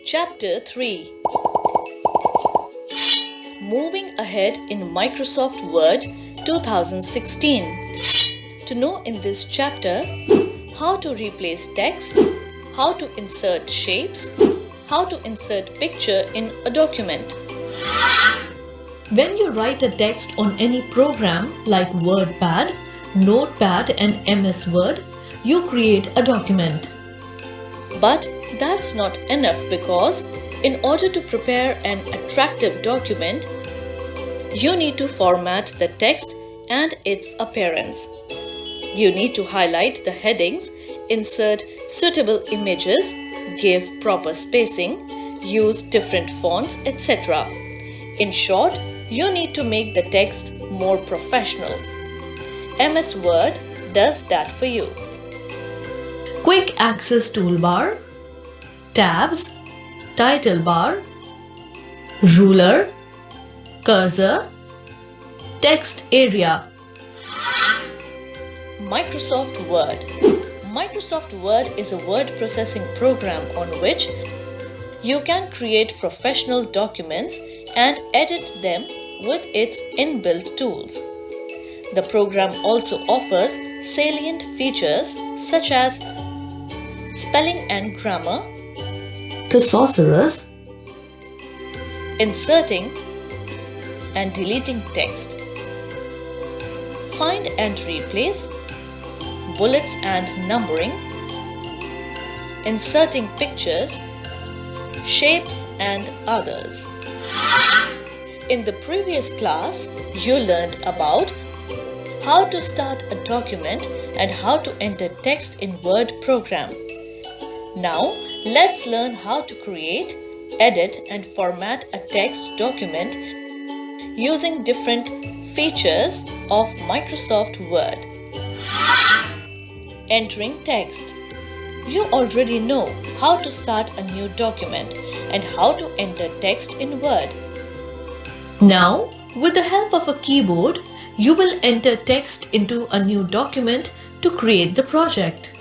Chapter 3. Moving ahead in Microsoft Word 2016. To know in this chapter how to replace text, how to insert shapes, how to insert picture in a document. When you write a text on any program like WordPad, Notepad and MS Word, you create a document. But that's not enough because in order to prepare an attractive document, you need to format the text and its appearance. You need to highlight the headings, insert suitable images, give proper spacing, use different fonts, etc. In short, you need to make the text more professional. MS Word does that for you. Quick Access Toolbar, Tabs, Title Bar, Ruler, Cursor, Text Area. Microsoft Word. Microsoft Word is a word processing program on which you can create professional documents and edit them with its inbuilt tools. The program also offers salient features such as spelling and grammar, Thesaurus, inserting and deleting text, find and replace, bullets and numbering, inserting pictures, shapes and others. In the previous class, you learned about how to start a document and how to enter text in Word program. Now, let's learn how to create, edit and format a text document using different features of Microsoft Word. Entering text. You already know how to start a new document and how to enter text in Word. Now, with the help of a keyboard, you will enter text into a new document to create the project.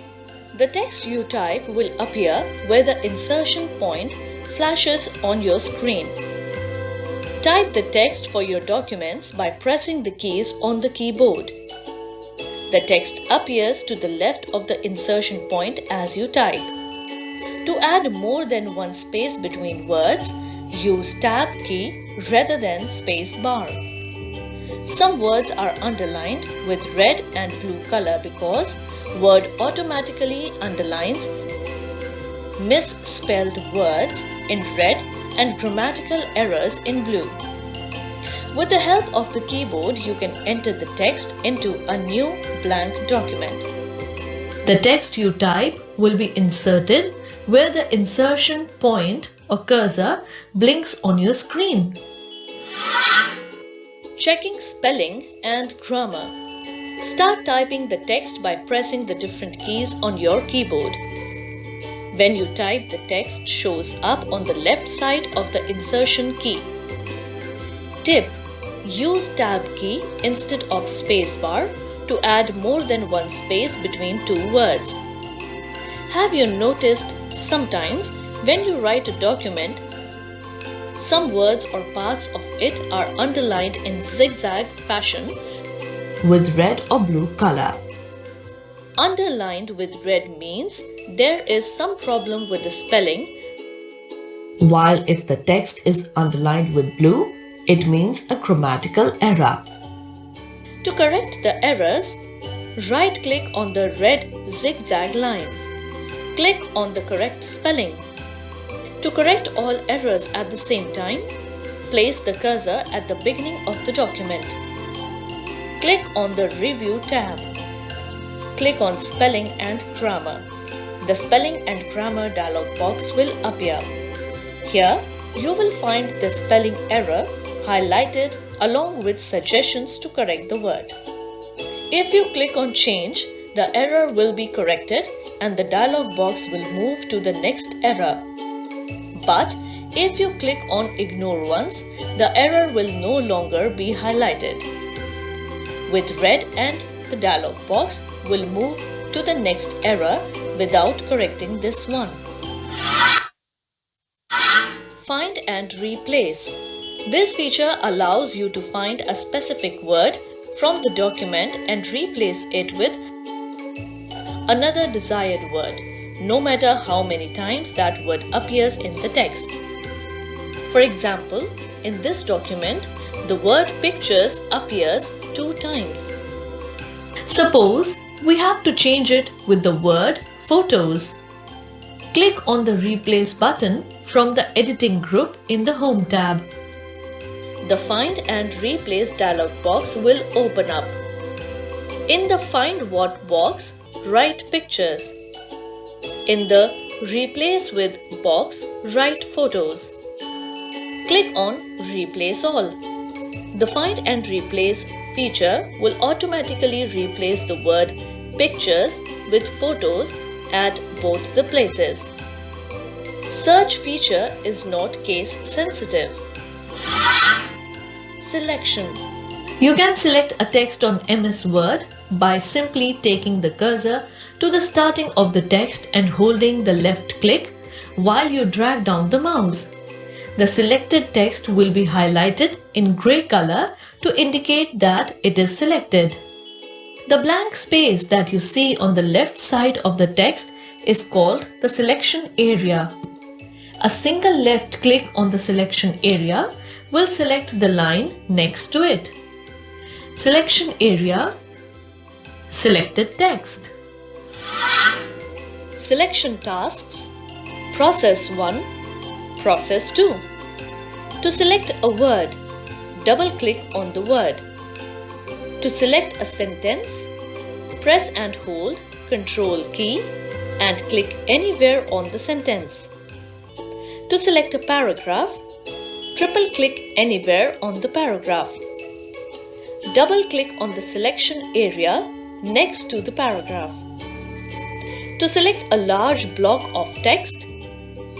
The text you type will appear where the insertion point flashes on your screen. Type the text for your documents by pressing the keys on the keyboard. The text appears to the left of the insertion point as you type. To add more than one space between words, use Tab key rather than space bar. Some words are underlined with red and blue color because Word automatically underlines misspelled words in red and grammatical errors in blue. With the help of the keyboard, you can enter the text into a new blank document. The text you type will be inserted where the insertion point or cursor blinks on your screen. Checking spelling and grammar. Start typing the text by pressing the different keys on your keyboard. When you type, the text shows up on the left side of the insertion key. Tip: use Tab key instead of spacebar to add more than one space between two words. Have you noticed sometimes when you write a document, some words or parts of it are underlined in zigzag fashion With red or blue color. Underlined with red means there is some problem with the spelling, While if the text is underlined with blue, it means a grammatical error. To correct the errors, right-click on the red zigzag line. Click on the correct spelling. To correct all errors at the same time, place the cursor at the beginning of the document. Click on the Review tab. Click on Spelling and Grammar. The Spelling and Grammar dialog box will appear. Here, you will find the spelling error highlighted along with suggestions to correct the word. If you click on Change, the error will be corrected and the dialog box will move to the next error. But if you click on Ignore once, the error will no longer be highlighted. With red and the dialog box will move to the next error without correcting this one. and replace. This feature allows you to find a specific word from the document and replace it with another desired word, no matter how many times that word appears in the text. For example, in this document, the word pictures appears 2 times. Suppose we have to change it with the word photos. Click on the Replace button from the Editing group in the Home tab. The Find and Replace dialog box will open up. In the Find What box, write pictures. In the Replace with box, write photos. Click on Replace All. The Find and Replace feature will automatically replace the word pictures with photos at both the places. Search feature is not case sensitive. Selection. You can select a text on MS Word by simply taking the cursor to the starting of the text and holding the left click while you drag down the mouse. The selected text will be highlighted in grey color to indicate that it is selected. The blank space that you see on the left side of the text is called the selection area. A single left click on the selection area will select the line next to it. Selection area, selected text. Selection tasks. Process 1, Process 2. To select a word, double-click on the word. To select a sentence, press and hold Ctrl key and click anywhere on the sentence. To select a paragraph, triple-click anywhere on the paragraph. Double-click on the selection area next to the paragraph. To select a large block of text,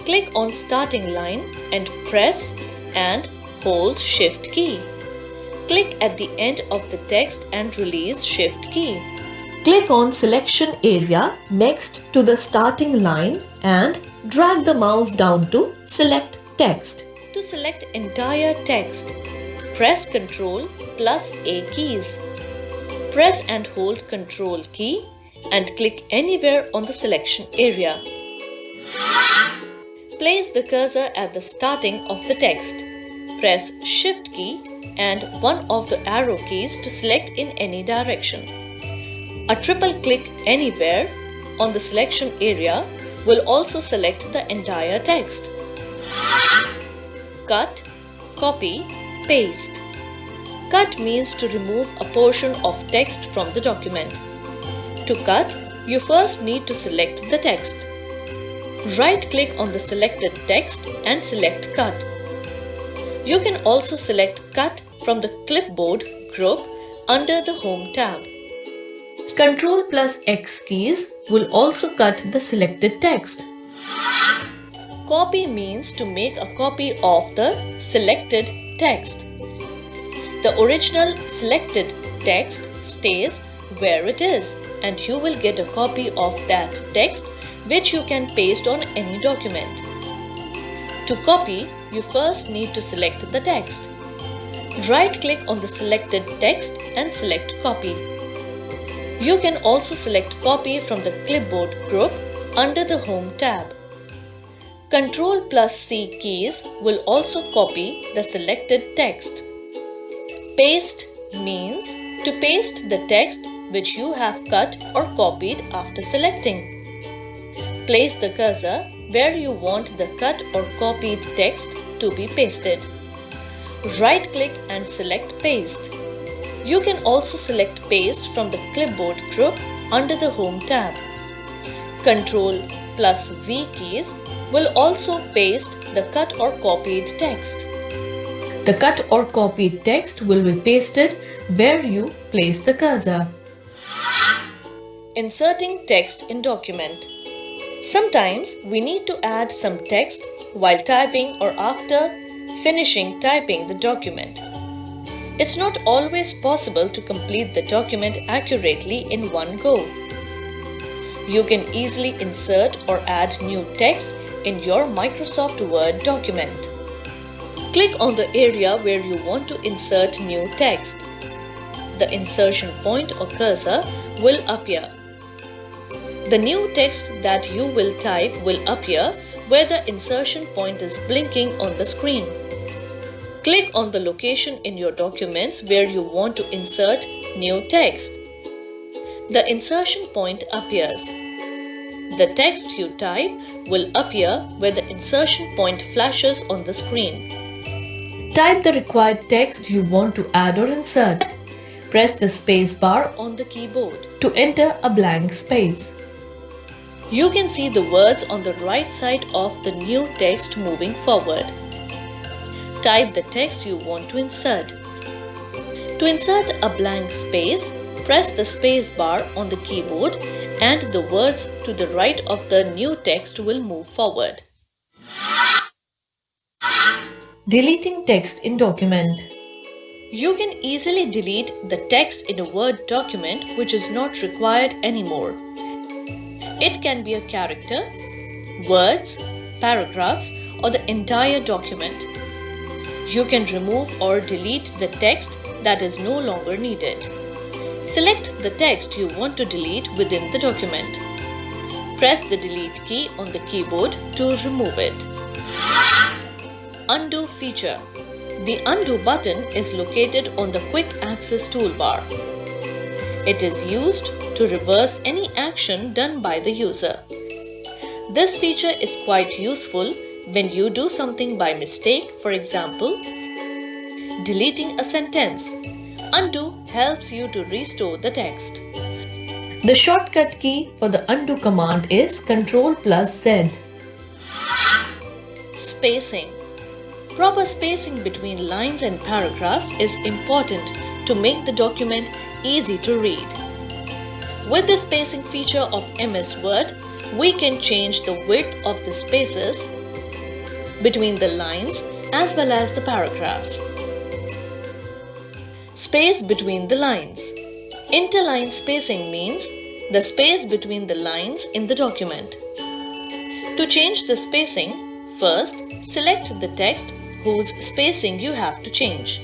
click on Starting Line and press and hold Shift key. Click at the end of the text and release Shift key. Click on Selection area next to the starting line and drag the mouse down to Select Text. To select entire text, press Ctrl plus A keys. Press and hold Ctrl key and click anywhere on the selection area. Place the cursor at the starting of the text. Press Shift key and one of the arrow keys to select in any direction. A triple click anywhere on the selection area will also select the entire text. Cut, copy, paste. Cut means to remove a portion of text from the document. To cut, you first need to select the text. Right-click on the selected text and select Cut. You can also select Cut from the Clipboard group under the Home tab. Ctrl plus X keys will also cut the selected text. Copy means to make a copy of the selected text. The original selected text stays where it is and you will get a copy of that text which you can paste on any document. To copy, you first need to select the text. Right-click on the selected text and select Copy. You can also select Copy from the Clipboard group under the Home tab. Ctrl plus C keys will also copy the selected text. Paste means to paste the text which you have cut or copied after selecting. Place the cursor where you want the cut or copied text to be pasted. Right-click and select Paste. You can also select Paste from the Clipboard group under the Home tab. Ctrl plus V keys will also paste the cut or copied text. The cut or copied text will be pasted where you place the cursor. Inserting text in document. Sometimes we need to add some text while typing or after finishing typing the document. It's not always possible to complete the document accurately in one go. You can easily insert or add new text in your Microsoft Word document. Click on the area where you want to insert new text. The insertion point or cursor will appear. The new text that you will type will appear where the insertion point is blinking on the screen. Click on the location in your documents where you want to insert new text. The insertion point appears. The text you type will appear where the insertion point flashes on the screen. Type the required text you want to add or insert. Press the space bar On the keyboard, to enter a blank space. you can see the words on the right side of the new text moving forward. Type the text you want to insert. To insert a blank space, press the space bar on the keyboard and the words to the right of the new text will move forward. Deleting text in document. You can easily delete the text in a Word document which is not required anymore. It can be a character, words, paragraphs, or the entire document. You can remove or delete the text that is no longer needed. Select the text you want to delete within the document. Press the delete key on the keyboard to remove it. Undo feature. The undo button is located on the quick access toolbar. It is used to reverse any action done by the user. This feature is quite useful when you do something by mistake, for example, deleting a sentence. Undo helps you to restore the text. The shortcut key for the undo command is Ctrl+Z. Spacing. Proper spacing between lines and paragraphs is important to make the document easy to read. With the spacing feature of MS Word, we can change the width of the spaces between the lines as well as the paragraphs. Space between the lines. Interline spacing means the space between the lines in the document. To change the spacing, first select the text whose spacing you have to change.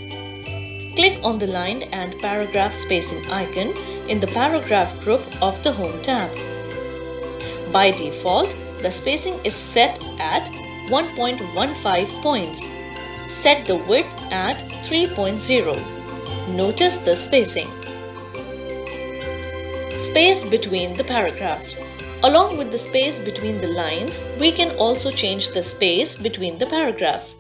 Click on the line and paragraph spacing icon in the paragraph group of the Home tab. By default, the spacing is set at 1.15 points. Set the width at 3.0. Notice the spacing. Space between the paragraphs. Along with the space between the lines, we can also change the space between the paragraphs.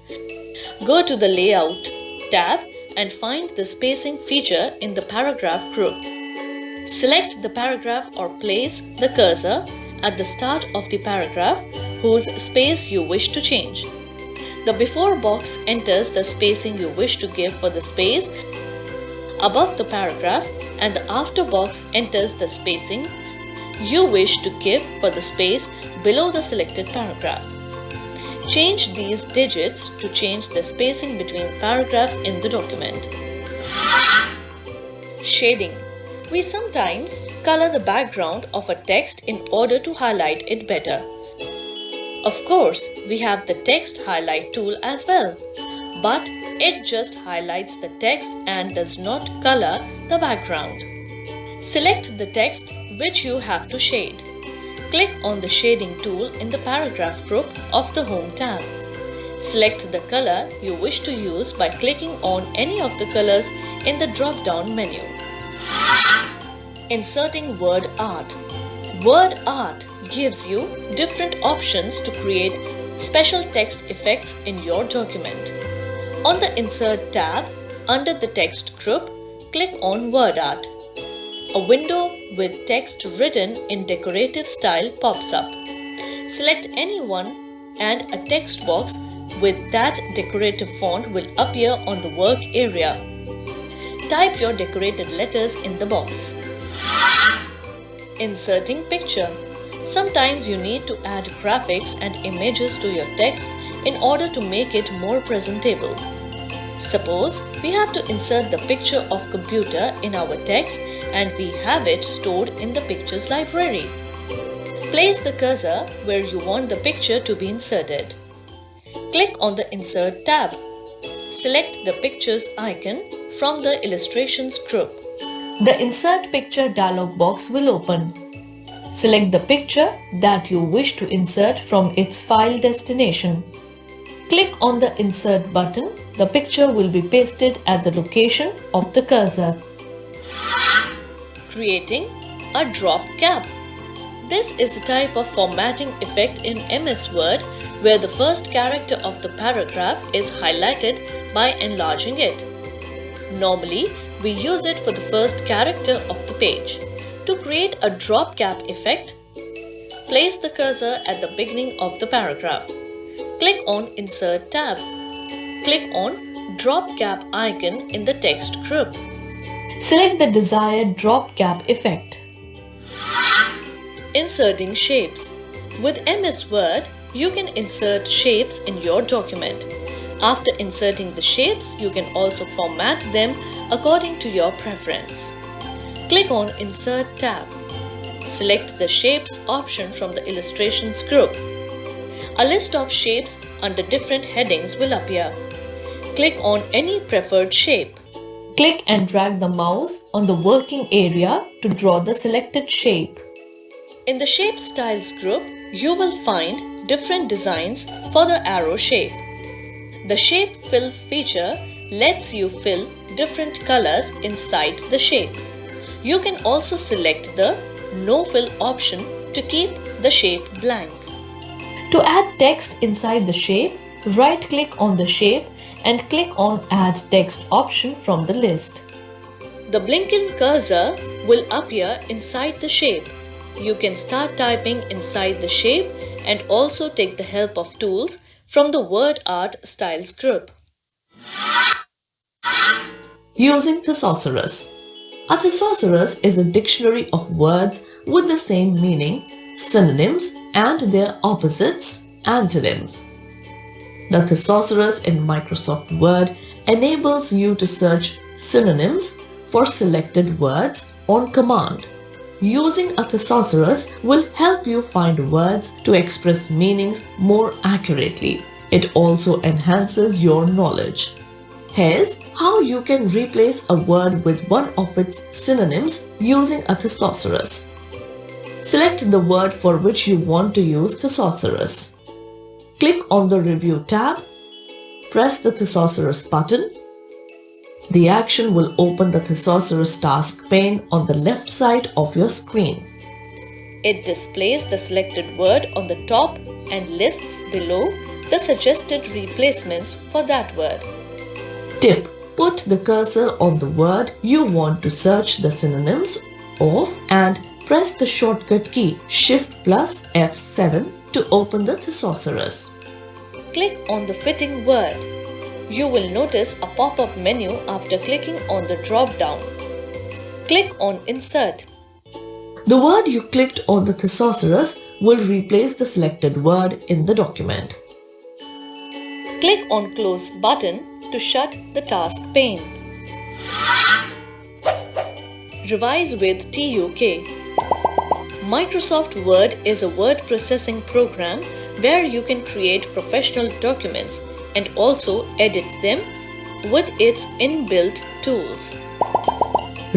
Go to the Layout tab and find the spacing feature in the paragraph group. Select the paragraph or place the cursor at the start of the paragraph whose space you wish to change. The before box enters the spacing you wish to give for the space above the paragraph, and the after box enters the spacing you wish to give for the space below the selected paragraph. Change these digits to change the spacing between paragraphs in the document. Shading. We sometimes color the background of a text in order to highlight it better. Of course, we have the text highlight tool as well, but it just highlights the text and does not color the background. Select the text which you have to shade. Click on the shading tool in the paragraph group of the Home tab. Select the color you wish to use by clicking on any of the colors in the drop-down menu. Inserting word art. Word art gives you different options to create special text effects in your document. On the Insert tab, under the text group, click on Word Art. A window with text written in decorative style pops up. Select any one and a text box with that decorative font will appear on the work area. Type your decorated letters in the box. Inserting picture. Sometimes you need to add graphics and images to your text in order to make it more presentable. Suppose we have to insert the picture of computer in our text and we have it stored in the pictures library. Place the cursor where you want the picture to be inserted. Click on the Insert tab. Select the Pictures icon from the Illustrations group. The Insert Picture dialog box will open. Select the picture that you wish to insert from its file destination. Click on the Insert button. The picture will be pasted at the location of the cursor. Creating a drop cap. This is a type of formatting effect in MS Word where the first character of the paragraph is highlighted by enlarging it. Normally, we use it for the first character of the page. To create a drop cap effect, place the cursor at the beginning of the paragraph. Click on Insert tab. Click on Drop Cap icon in the text group. Select the desired drop cap effect. Inserting shapes. With MS Word, you can insert shapes in your document. After inserting the shapes, you can also format them according to your preference. Click on Insert tab. Select the Shapes option from the Illustrations group. A list of shapes under different headings will appear. Click on any preferred shape. Click and drag the mouse on the working area to draw the selected shape. In the Shape Styles group, you will find different designs for the arrow shape. The Shape Fill feature lets you fill different colors inside the shape. You can also select the No Fill option to keep the shape blank. To add text inside the shape, right-click on the shape and click on Add Text option from the list. The blinking cursor will appear inside the shape. You can start typing inside the shape and also take the help of tools from the Word Art Styles group. Using Thesaurus. A thesaurus is a dictionary of words with the same meaning, synonyms, and their opposites, antonyms. The thesaurus in Microsoft Word enables you to search synonyms for selected words on command. Using a thesaurus will help you find words to express meanings more accurately. It also enhances your knowledge. Here's how you can replace a word with one of its synonyms using a thesaurus. Select the word for which you want to use thesaurus. Click on the Review tab. Press the Thesaurus button. The action will open the Thesaurus task pane on the left side of your screen. It displays the selected word on the top and lists below the suggested replacements for that word. Tip: put the cursor on the word you want to search the synonyms of and press the shortcut key Shift plus F7 to open the thesaurus. Click on the fitting word. You will notice a pop-up menu after clicking on the drop-down. Click on Insert. The word you clicked on the thesaurus will replace the selected word in the document. Click on Close button to shut the task pane. Revise with TUK. Microsoft Word is a word processing program where you can create professional documents and also edit them with its inbuilt tools.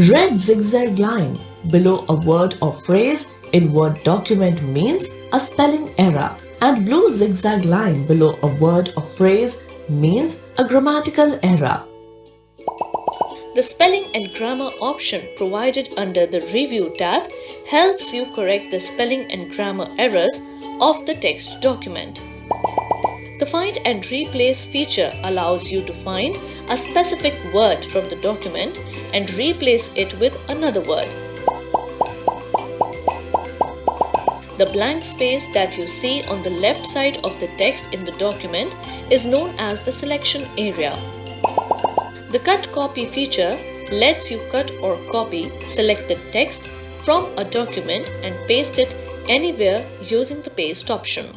Red zigzag line below a word or phrase in Word document means a spelling error, and blue zigzag line below a word or phrase means a grammatical error. The Spelling and Grammar option provided under the Review tab helps you correct the spelling and grammar errors of the text document. The Find and Replace feature allows you to find a specific word from the document and replace it with another word. The blank space that you see on the left side of the text in the document is known as the selection area. The Cut Copy feature lets you cut or copy selected text from a document and paste it anywhere using the paste option.